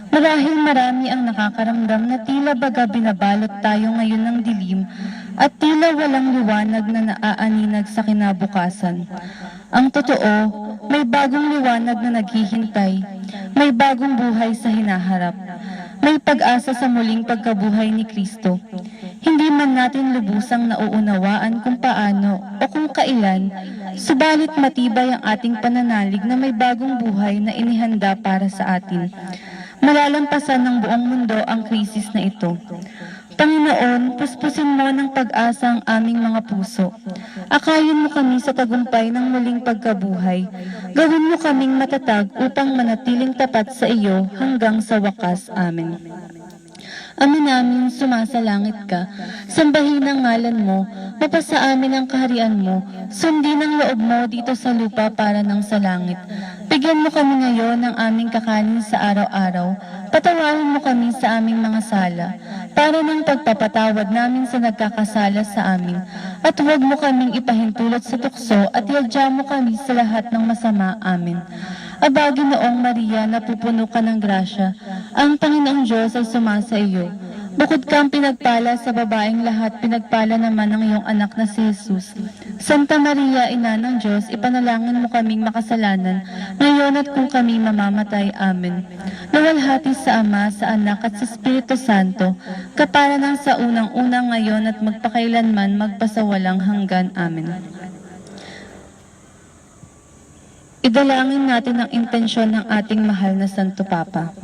A: Marahil marami ang nakakaramdam na tila baga binabalot tayo ngayon ng dilim at tila walang liwanag na naaaninag sa kinabukasan. Ang totoo, may bagong liwanag na naghihintay, may bagong buhay sa hinaharap, may pag-asa sa muling pagkabuhay ni Kristo. Hindi man natin lubusang nauunawaan kung paano o kung kailan, subalit matibay ang ating pananalig na may bagong buhay na inihanda para sa atin. Malalampasan ng buong mundo ang krisis na ito. Panginoon, puspusin mo ng pag-asa ang aming mga puso. Akayin mo kami sa tagumpay ng muling pagkabuhay. Gawin mo kaming matatag upang manatiling tapat sa iyo hanggang sa wakas. Amen. Ama namin, sumasalangit ka, sambahin ang ngalan mo, mapasa amin ang kaharian mo, sundin ang loob mo dito sa lupa para ng sa langit. Bigyan Bigyan mo kami ngayon ng aming kakanin sa araw-araw. Patawarin mo kami sa aming mga sala, para ng pagpapatawad namin sa nagkakasala sa amin. At huwag mo kaming ipahintulot sa tukso at iadya mo kami sa lahat ng masama. Amen. Aba, Ginoong Maria, napupuno ka ng grasya. Ang Panginoong Diyos ay sumasa iyo. Bukod kang pinagpala sa babaeng lahat, pinagpala naman ang iyong anak na si Jesus. Santa Maria, Ina ng Diyos, ipanalangin mo kaming makasalanan, ngayon at kung kami mamamatay. Amen. Nawalhati sa Ama, sa Anak at sa Espiritu Santo, kapara ng sa unang-unang ngayon at magpakailanman, magpasawalang hanggan. Amen. Idalangin natin ang intensyon ng ating mahal na Santo Papa.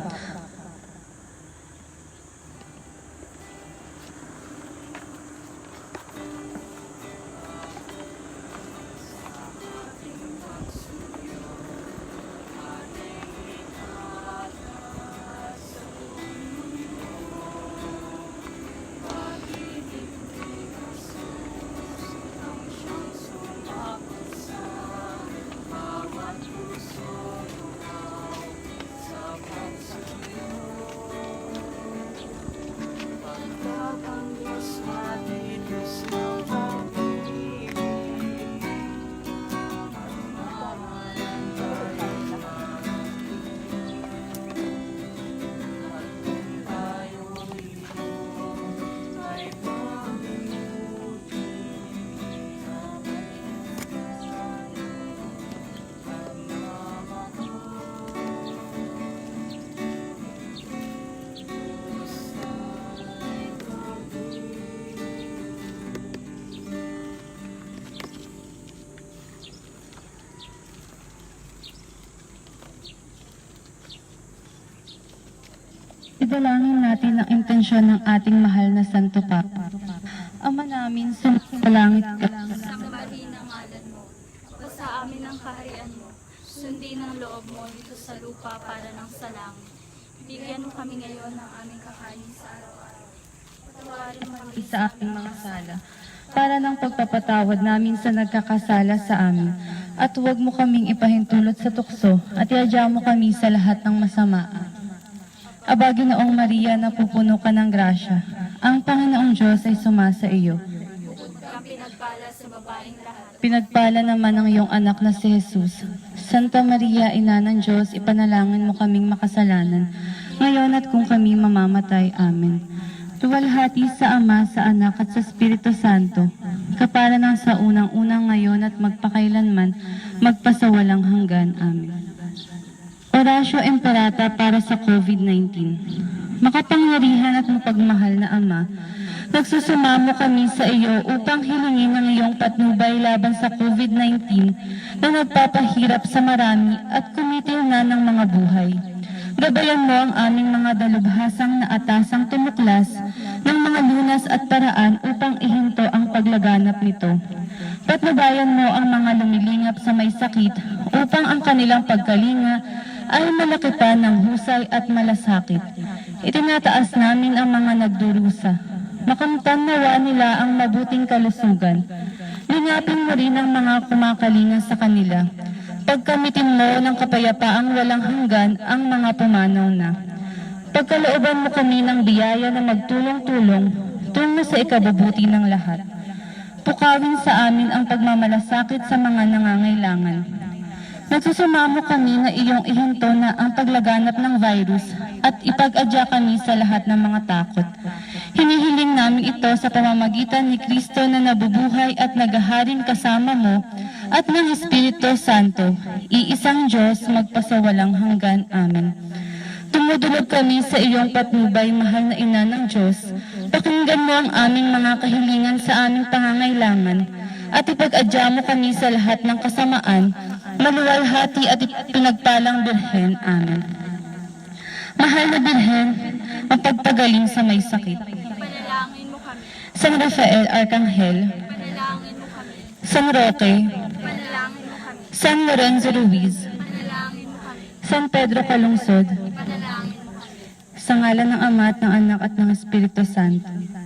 A: Idalangin natin ang intensyon ng ating mahal na Santo Papa. Ama namin, sa langit ka.
D: Sambahin ang ngalan mo. Sa amin ang kaharian mo. Sundin ang loob mo dito sa lupa para ng sa langit. Bigyan mo kami ngayon ng aming kakanin sa araw-araw. Patawarin mo kami
A: Sa ating mga sala, para ng pagpapatawad namin sa nagkakasala sa amin. At huwag mo kaming ipahintulot sa tukso, at iadya mo kami sa lahat ng masama. Aba, Ginoong Maria, napupuno ka ng grasya. Ang Panginoong Diyos ay sumasa iyo.
D: kang pinagpala sa babaeng lahat.
A: Pinagpala naman ang iyong anak na si Jesus. Santa Maria, Ina ng Diyos, ipanalangin mo kaming makasalanan, ngayon at kung kami mamamatay. Amen. Tuwalhati sa Ama, sa Anak at sa Espiritu Santo, kapara ng sa unang-unang ngayon at magpakailanman, magpasawalang hanggan. Amen. Orasyo Imperata para sa COVID-19. Makapangyarihan at mapagmahal na Ama, nagsusumamo kami sa iyo upang hilingin ang iyong patnubay laban sa COVID-19 na nagpapahirap sa marami at kumitil na ng mga buhay. Gabayan mo ang aming mga dalubhasang na atasang tumuklas ng mga lunas at paraan upang ihinto ang paglaganap nito. Patnubayan mo ang mga lumilingap sa may sakit upang ang kanilang pagkalinga ay malakitan ng husay at malasakit. Itinataas namin ang mga nagdurusa. Makamtan nawa nila ang mabuting kalusugan. Lingapin mo rin ang mga kumakalinga sa kanila. Pagkamitin mo ng kapayapaang walang hanggan ang mga pumanaw na. Pagkalooban mo kami ng biyaya na magtulong-tulong tungo sa ikabubuti ng lahat. Pukawin sa amin ang pagmamalasakit sa mga nangangailangan. Nagsusumamo kami na iyong ihinto na ang paglaganap ng virus at ipag-adya kami sa lahat ng mga takot. Hinihiling namin ito sa pamamagitan ni Kristo na nabubuhay at naghaharin kasama mo at ng Espiritu Santo, iisang Diyos magpasawalang hanggan. Amen. Tumudulog kami sa iyong patnubay, mahal na Ina ng Diyos. Pakinggan mo ang aming mga kahilingan sa aming pangangailangan at ipag-adya mo kami sa lahat ng kasamaan, maluwalhati at pinagpalang Birhen. Amen. Mahal na Birhen, mapagpagaling sa may sakit.
D: Panalangin mo kami.
A: San Rafael Arcangel,
D: Panalangin mo kami.
A: San Roque,
D: Panalangin mo kami.
A: San Lorenzo Ruiz,
D: Panalangin mo kami.
A: San Pedro Calungsod,
D: Panalangin mo kami.
A: sa ngalan ng Ama at ng Anak at ng Espiritu Santo.